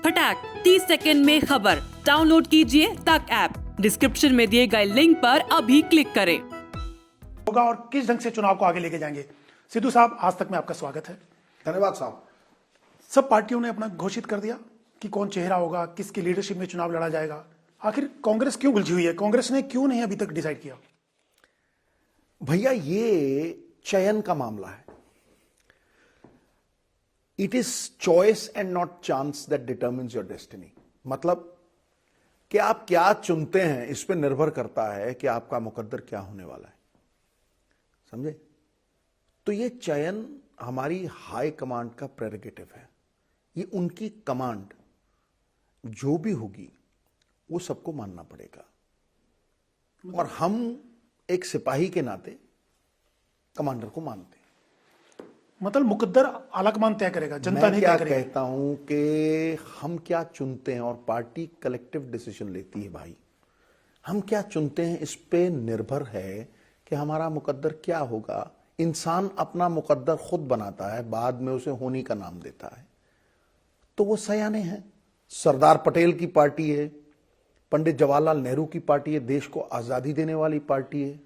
फटाक 30 सेकंड में खबर। डाउनलोड कीजिए तक ऐप। डिस्क्रिप्शन में दिए गए लिंक पर अभी क्लिक करें। होगा और किस ढंग से चुनाव को आगे लेके जाएंगे। सिद्धू साहब, आज तक में आपका स्वागत है। धन्यवाद साहब। सब पार्टियों ने अपना घोषित कर दिया कि कौन चेहरा होगा, किसकी लीडरशिप में चुनाव लड़ा जाएगा। आखिर कांग्रेस क्यों उलझी हुई है? कांग्रेस ने क्यों नहीं अभी तक डिसाइड किया? भैया, ये चयन का मामला है। It is choice and not chance that determines your destiny. मतलब कि आप क्या चुनते हैं इस पर निर्भर करता है कि आपका मुकद्दर क्या होने वाला है। समझे? तो ये चयन हमारी हाई कमांड का प्रेरोगेटिव है। ये उनकी कमांड जो भी होगी वो सबको मानना पड़ेगा। और हम एक सिपाही के नाते कमांडर को मानते हैं। मतलब मुकद्दर आलाकमान तय करेगा, जनता नहीं तय करेगी। मैं कहता हूं कि हम क्या चुनते हैं और पार्टी कलेक्टिव डिसीजन लेती है। भाई, हम क्या चुनते हैं इस पे निर्भर है कि हमारा मुकद्दर क्या होगा। इंसान अपना मुकद्दर खुद बनाता है, बाद में उसे होनी का नाम देता है। तो वो सयाने हैं। सरदार पटेल की पार्टी है, पंडित जवाहरलाल नेहरू की पार्टी है, देश को आजादी देने वाली पार्टी है,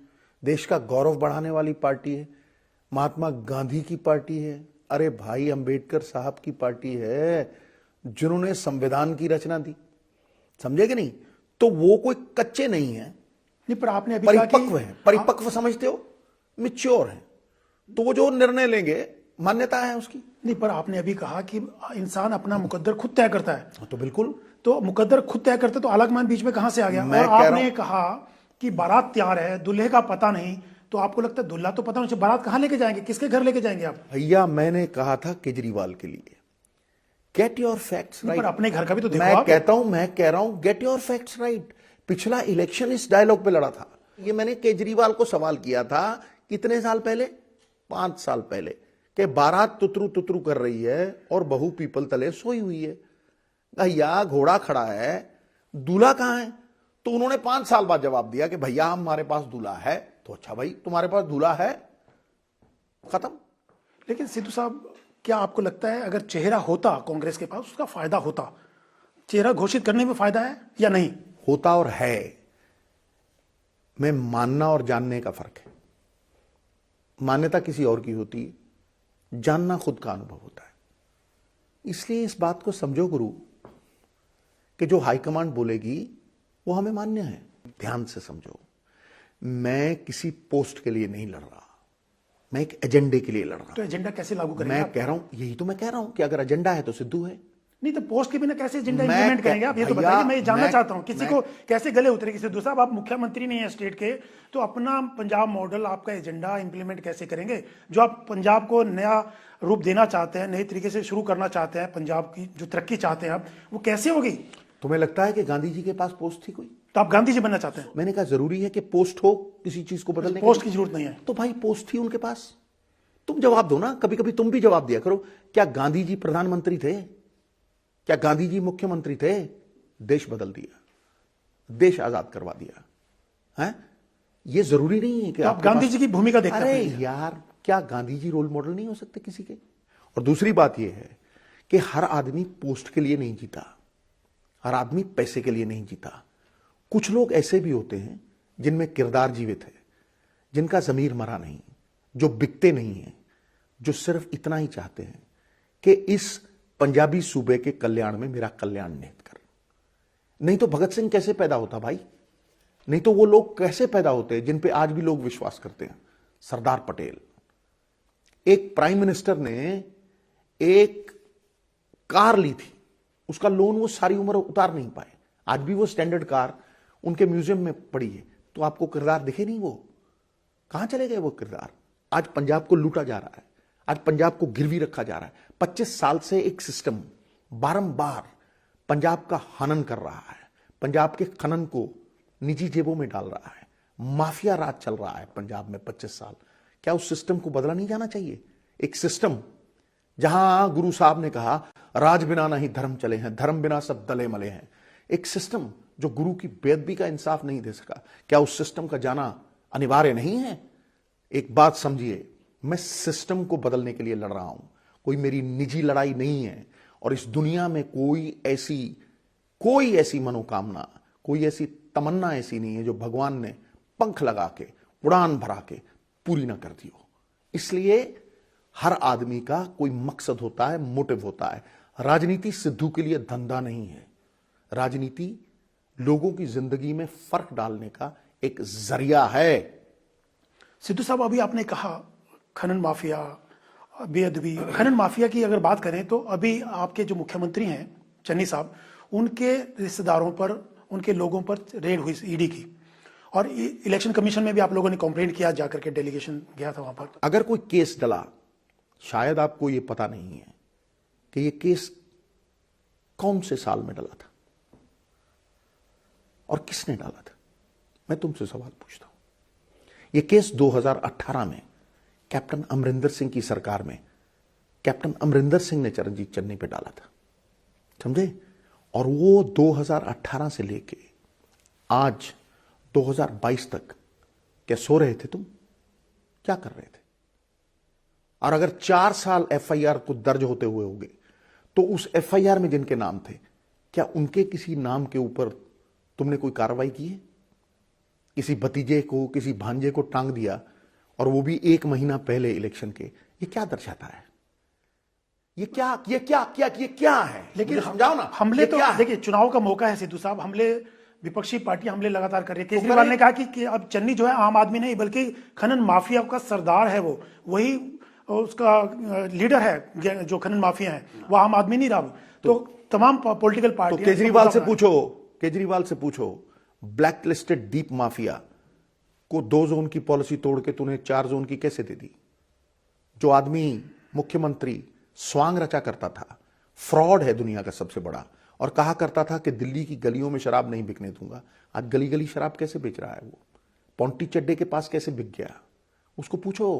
देश का गौरव बढ़ाने वाली पार्टी है। महात्मा गांधी की पार्टी है, अरे भाई अंबेडकर साहब की पार्टी है, जिन्होंने संविधान की रचना दी। समझे कि नहीं? तो वो कोई कच्चे नहीं है, नहीं, पर आपने अभी परिपक्व है। परिपक्व समझते हो? मिच्योर है। तो वो जो निर्णय लेंगे मान्यता है उसकी। नहीं, पर आपने अभी कहा कि इंसान अपना मुकद्दर खुद तय करता है। तो बिल्कुल। तो मुकद्दर खुद तय करते तो आलाकमान बीच में कहां से आ गया? और आपने कहा कि बारात तैयार है, दूल्हे का पता नहीं। तो आपको लगता है दूल्हा तो पता नहीं, बारात कहां लेके जाएंगे, किसके घर लेके जाएंगे आप? भैया, मैंने कहा था केजरीवाल के लिए गेट योर फैक्ट्स राइट। पर अपने घर का भी तो देखो। मैं कह रहा हूं गेट योर फैक्ट्स राइट। पिछला इलेक्शन इस डायलॉग पे लड़ा था। ये मैंने केजरीवाल को सवाल किया था कितने साल पहले? 5 साल पहले, कि बारात तुतरू तुतरू कर रही है और बहू पीपल तले सोई हुई है। भैया, घोड़ा खड़ा है, दूल्हा कहां है? तो उन्होंने 5 साल बाद जवाब दिया कि भैया हमारे पास दूल्हा है। तो अच्छा भाई, तुम्हारे पास दूल्हा है, खत्म। लेकिन सिद्धू साहब, क्या आपको लगता है अगर चेहरा होता कांग्रेस के पास, उसका फायदा होता? चेहरा घोषित करने में फायदा है या नहीं? होता और है में मानना और जानने का फर्क है। मान्यता किसी और की होती है, जानना खुद का अनुभव होता है। इसलिए इस बात को समझो गुरु कि जो हाईकमांड बोलेगी वो हमें मान्य है। ध्यान से समझो, मैं किसी पोस्ट के लिए नहीं लड़ रहा, मैं एक एजेंडे के लिए लड़ रहा हूं। तो एजेंडा कैसे लागू करेंगे? मैं कह रहा हूं, यही तो मैं कह रहा हूं कि अगर एजेंडा है तो सिद्धू है। नहीं तो पोस्ट के बिना कैसे एजेंडा इंप्लीमेंट करेंगे आप? ये तो बताइए, मैं जानना चाहता हूं। किसी को कैसे गले उतरेगी? सिद्धू साहब, आप मुख्यमंत्री नहीं है स्टेट के, तो अपना पंजाब मॉडल, आपका एजेंडा इंप्लीमेंट कैसे करेंगे? जो आप पंजाब को नया रूप देना चाहते हैं, नए तरीके से शुरू करना चाहते हैं, पंजाब की जो तरक्की चाहते हैं आप, वो कैसे होगी? तुम्हें लगता है कि गांधी जी के पास पोस्ट थी कोई? तो आप गांधी जी बनना चाहते हैं? मैंने कहा जरूरी है कि पोस्ट हो किसी चीज को बदलने पोस्ट की जरूरत नहीं है। तो भाई पोस्ट थी उनके पास। तुम जवाब दो ना, कभी कभी तुम भी जवाब दिया करो। क्या गांधी जी प्रधानमंत्री थे? क्या गांधी जी मुख्यमंत्री थे? देश बदल दिया, देश आजाद करवा दिया है। ये जरूरी नहीं है कि तो आप गांधी जी की भूमिका देखते हैं। अरे यार, क्या गांधी जी रोल मॉडल नहीं हो सकते किसी के? और दूसरी बात यह है कि हर आदमी पोस्ट के लिए नहीं जीता, हर आदमी पैसे के लिए नहीं जीता। कुछ लोग ऐसे भी होते हैं जिनमें किरदार जीवित है, जिनका जमीर मरा नहीं, जो बिकते नहीं है, जो सिर्फ इतना ही चाहते हैं कि इस पंजाबी सूबे के कल्याण में मेरा कल्याण निहित कर। नहीं तो भगत सिंह कैसे पैदा होता भाई? नहीं तो वो लोग कैसे पैदा होते हैं जिन पे आज भी लोग विश्वास करते हैं? सरदार पटेल। एक प्राइम मिनिस्टर ने एक कार ली थी, उसका लोन वो सारी उम्र उतार नहीं पाए, आज भी वो स्टैंडर्ड कार उनके म्यूजियम में पड़ी है। तो आपको किरदार दिखे नहीं? वो कहां चले गए वो किरदार? आज पंजाब को लूटा जा रहा है, आज पंजाब को गिरवी रखा जा रहा है। 25 साल से एक सिस्टम बारंबार पंजाब का हनन कर रहा है, पंजाब के खनन को निजी जेबों में डाल रहा है। माफिया राज चल रहा है पंजाब में 25 साल। क्या उस सिस्टम को बदला नहीं जाना चाहिए? एक सिस्टम जहां गुरु साहब ने कहा, राज बिना नहीं धर्म चले हैं, धर्म बिना सब दले मले हैं। एक सिस्टम जो गुरु की बेअदबी का इंसाफ नहीं दे सका, क्या उस सिस्टम का जाना अनिवार्य नहीं है? एक बात समझिए, मैं सिस्टम को बदलने के लिए लड़ रहा हूं, कोई मेरी निजी लड़ाई नहीं है। और इस दुनिया में कोई ऐसी मनोकामना, कोई ऐसी तमन्ना ऐसी नहीं है जो भगवान ने पंख लगा के, उड़ान भरा के पूरी ना कर दी हो। इसलिए हर आदमी का कोई मकसद होता है, मोटिव होता है। राजनीति सिद्धू के लिए धंधा नहीं है। राजनीति लोगों की जिंदगी में फर्क डालने का एक जरिया है। सिद्धू साहब, अभी आपने कहा खनन माफिया, बेअदबी, खनन माफिया की अगर बात करें तो अभी आपके जो मुख्यमंत्री हैं चन्नी साहब, उनके रिश्तेदारों पर, उनके लोगों पर रेड हुई ईडी की, और इलेक्शन कमीशन में भी आप लोगों ने कंप्लेंट किया, जाकर के डेलीगेशन गया था वहां पर। अगर कोई केस डला, शायद आपको यह पता नहीं है कि यह केस कौन से साल में डला था और किसने डाला था। मैं तुमसे सवाल पूछता हूं। यह केस 2018 में कैप्टन अमरिंदर सिंह की सरकार में कैप्टन अमरिंदर सिंह ने चरणजीत चन्नी पे डाला था, समझे। और वो 2018 से लेके आज 2022 तक क्या सो रहे थे तुम? क्या कर रहे थे? और अगर 4 साल एफआईआर को दर्ज होते हुए होंगे तो उस एफआईआर में जिनके नाम थे, क्या उनके किसी नाम के ऊपर तुमने कोई कार्रवाई की है? किसी भतीजे को, किसी भांजे को टांग दिया, और वो भी 1 महीना पहले इलेक्शन के। ये क्या दर्शाता है? ये क्या है? लेकिन समझाओ ना। हमले तो देखिए, चुनाव का मौका है सिद्धू साहब, हमले, विपक्षी पार्टी हमले लगातार कर रही है। केजरीवाल ने कहा कि अब चन्नी जो है आम आदमी नहीं बल्कि खनन माफिया का सरदार है, वो वही उसका लीडर है। जो खनन माफिया है वो आम आदमी नहीं रहा। तो तमाम पॉलिटिकल पार्टी, तो केजरीवाल से पूछो ब्लैक लिस्टेड डीप माफिया को 2 जोन की पॉलिसी तोड़ के तूने 4 जोन की कैसे दे दी? जो आदमी मुख्यमंत्री स्वांग रचा करता था, फ्रॉड है दुनिया का सबसे बड़ा, और कहा करता था कि दिल्ली की गलियों में शराब नहीं बिकने दूंगा, आज गली गली शराब कैसे बेच रहा है? वो पोंटी चड्डे के पास कैसे बिक गया? उसको पूछो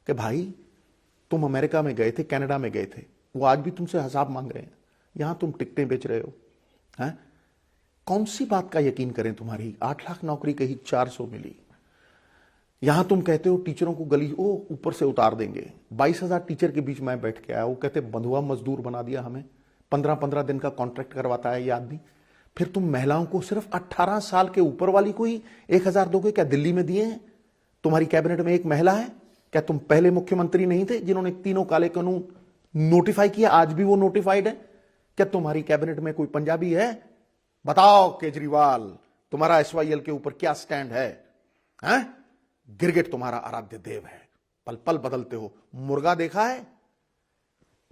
कि भाई तुम अमेरिका में गए थे, कनाडा में गए थे, वो आज भी तुमसे हिसाब मांग रहे हैं, यहां तुम टिकटें बेच रहे हो। हैं? कौन सी बात का यकीन करें? तुम्हारी 8 लाख नौकरी कहीं 400 मिली, यहां तुम कहते हो टीचरों को गली ऊपर से उतार देंगे। 22,000 टीचर के बीच में बैठ के आया, वो कहते बंधुआ मजदूर बना दिया हमें, 15-15 दिन का कॉन्ट्रैक्ट करवाता है ये आदमी। फिर तुम महिलाओं को सिर्फ 18 साल के ऊपर वाली को ही 1,000 दोगे? क्या दिल्ली में दिए हैं? तुम्हारी कैबिनेट में एक महिला है? क्या तुम पहले मुख्यमंत्री नहीं थे जिन्होंने तीनों काले कानून नोटिफाई किया? आज भी वो नोटिफाइड है? क्या तुम्हारी कैबिनेट में कोई पंजाबी है? बताओ केजरीवाल, तुम्हारा एसवाईएल के ऊपर क्या स्टैंड है? गिरगिट तुम्हारा आराध्य देव है, पल पल बदलते हो। मुर्गा देखा है?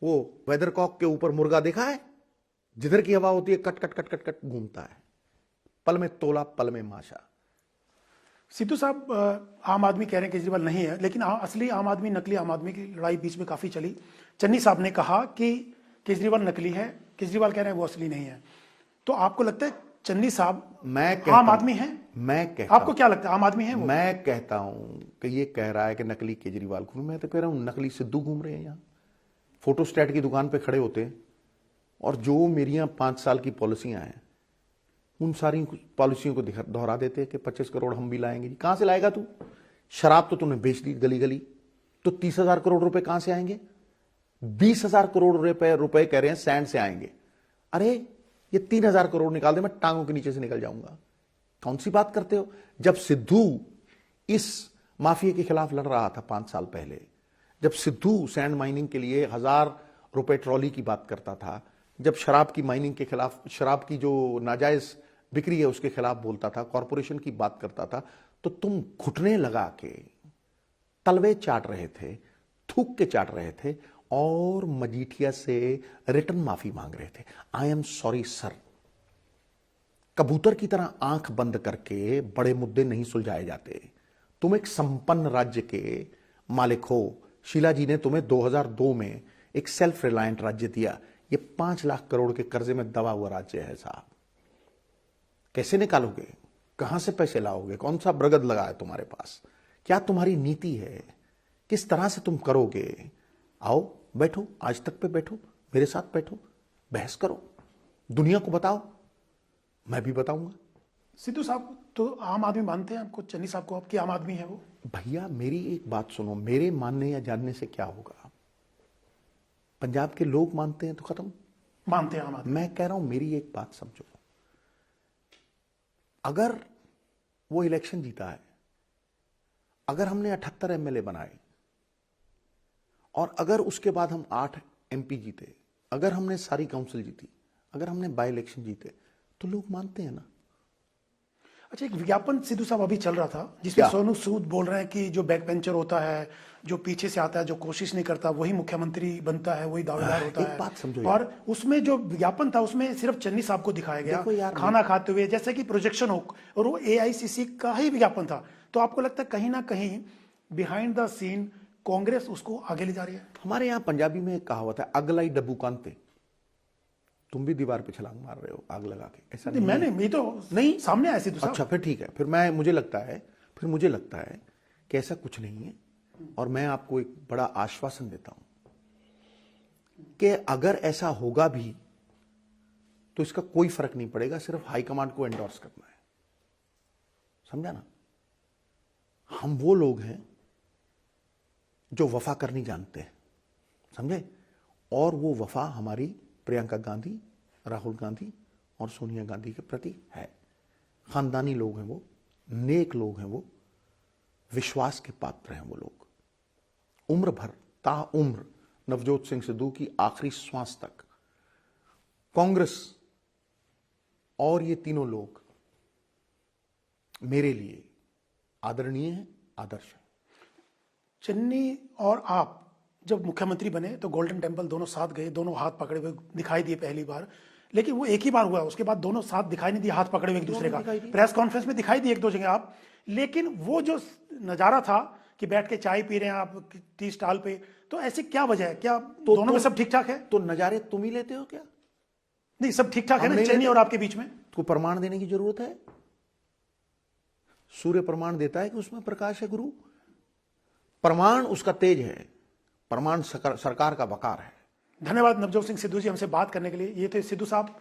वो वेदरकॉक के ऊपर मुर्गा देखा है? जिधर की हवा होती है cut cut cut cut cut घूमता है, पल में तोला पल में माशा। सिद्धू साहब, आम आदमी कह रहे हैं केजरीवाल नहीं है, लेकिन असली आम आदमी, नकली आम आदमी की लड़ाई बीच में काफी चली। चन्नी साहब ने कहा कि केजरीवाल नकली है, केजरीवाल कह रहे हैं वो असली नहीं है। तो आपको लगता है चन्नी साहब आम आदमी है? आपको क्या लगता है, आम आदमी है वो? मैं कहता हूं कि ये कह रहा है कि नकली केजरीवाल घूम, मैं तो कह रहा हूं नकली सिद्धू घूम रहे हैं। यहां फोटोस्टैट की दुकान पे खड़े होते हैं और जो मेरी 5 साल की पॉलिसियां हैं उन सारी पॉलिसियों को दोहरा देते हैं कि 25 करोड़ हम भी लाएंगे। कहां से लाएगा तू? शराब तो तूने बेच दी गली गली, तो 30,000 करोड़ रुपए कहां से आएंगे? 20,000 करोड़ रुपए कह रहे हैं सैंड से आएंगे। अरे ये 3,000 करोड़ निकाल दे, मैं टांगों के नीचे से निकल जाऊंगा। कौन सी बात करते हो? जब सिद्धू इस माफिया के खिलाफ लड़ रहा था 5 साल पहले, जब सिद्धू सैंड माइनिंग के लिए 1,000 रुपए ट्रॉली की बात करता था, जब शराब की माइनिंग के खिलाफ, शराब की जो नाजायज बिक्री है उसके खिलाफ बोलता था, कॉरपोरेशन की बात करता था, तो तुम घुटने लगा के तलवे चाट रहे थे, थूक के चाट रहे थे और मजीठिया से रिटर्न माफी मांग रहे थे। I am sorry sir. कबूतर की तरह आंख बंद करके बड़े मुद्दे नहीं सुलझाए जाते। तुम एक संपन्न राज्य के मालिक हो। शीला जी ने तुम्हें 2002 में एक सेल्फ रिलायंट राज्य दिया। ये 5 लाख करोड़ के कर्जे में दबा हुआ राज्य है साहब। कैसे निकालोगे? कहां से पैसे लाओगे? कौन सा बरगद लगा है तुम्हारे पास? क्या तुम्हारी नीति है? किस तरह से तुम करोगे? आओ बैठो, आज तक पे बैठो, मेरे साथ बैठो, बहस करो, दुनिया को बताओ, मैं भी बताऊंगा। सिद्धू साहब तो आम आदमी मानते हैं आपको, चन्नी साहब को, आपकी आम आदमी है वो? भैया मेरी एक बात सुनो, मेरे मानने या जानने से क्या होगा? पंजाब के लोग मानते हैं तो खत्म, मानते हैं आम आदमी। मैं कह रहा हूं मेरी एक बात समझो, अगर वो इलेक्शन जीता है, अगर हमने 78 एमएलए बनाए और अगर उसके बाद हम 8 एमपी जीते, अगर हमने सारी काउंसिल जीती, अगर हमने बाई इलेक्शन जीते, तो लोग मानते हैं ना। अच्छा, एक विज्ञापन सिद्धू साहब अभी चल रहा था जिसमें सोनू सूद बोल रहे हैं कि जो बैक बेंचर होता है, जो पीछे से आता है, जो कोशिश नहीं करता, वही मुख्यमंत्री बनता है, वही दावेदार होता है। बात समझो और उसमें जो विज्ञापन था उसमें सिर्फ चन्नी साहब को दिखाया गया खाना खाते हुए, जैसे कि प्रोजेक्शन हो, और वो एआईसीसी का ही विज्ञापन था। तो आपको लगता है कहीं ना कहीं बिहाइंड द सीन कांग्रेस उसको आगे ले जा रही है? हमारे यहां पंजाबी में एक कहावत है, आग लाई डब्बू कांते। तुम भी दीवार पे छलांग मार रहे हो आग लगा के, ऐसा नहीं। मैंने ये तो नहीं सामने ऐसे दूसरा। अच्छा फिर ठीक है, फिर मुझे लगता है कि ऐसा कुछ नहीं है। और मैं आपको एक बड़ा आश्वासन देता हूं कि अगर ऐसा होगा भी तो इसका कोई फर्क नहीं पड़ेगा, सिर्फ हाईकमांड को एंडोर्स करना है, समझा ना। हम वो लोग हैं जो वफा करनी जानते हैं, समझे। और वो वफा हमारी प्रियंका गांधी, राहुल गांधी और सोनिया गांधी के प्रति है। खानदानी लोग हैं वो, नेक लोग हैं वो, विश्वास के पात्र हैं वो लोग। उम्र भर ताउम्र नवजोत सिंह सिद्धू की आखिरी श्वास तक कांग्रेस और ये तीनों लोग मेरे लिए आदरणीय हैं, आदर्श हैं। चन्नी और आप जब मुख्यमंत्री बने तो गोल्डन टेम्पल दोनों साथ गए, दोनों हाथ पकड़े हुए दिखाई दिए पहली बार, लेकिन वो एक ही बार हुआ, उसके बाद दोनों साथ दिखाई नहीं दिए हाथ पकड़े हुए एक दूसरे का। प्रेस कॉन्फ्रेंस में दिखाई दिए एक दो जगह आप, लेकिन वो जो नजारा था कि बैठ के चाय पी रहे हैं आप टी स्टॉल पे, तो ऐसी क्या वजह है? क्या दोनों में सब ठीक ठाक है? तो नजारे तुम ही लेते हो क्या? नहीं, सब ठीक ठाक है ना चन्नी और आपके बीच में? तो प्रमाण देने की जरूरत है। सूर्य प्रमाण देता है कि उसमें प्रकाश है गुरु। प्रमाण उसका तेज है, प्रमाण सरकार का वकार है। धन्यवाद नवजोत सिंह सिद्धू जी हमसे बात करने के लिए। ये थे सिद्धू साहब।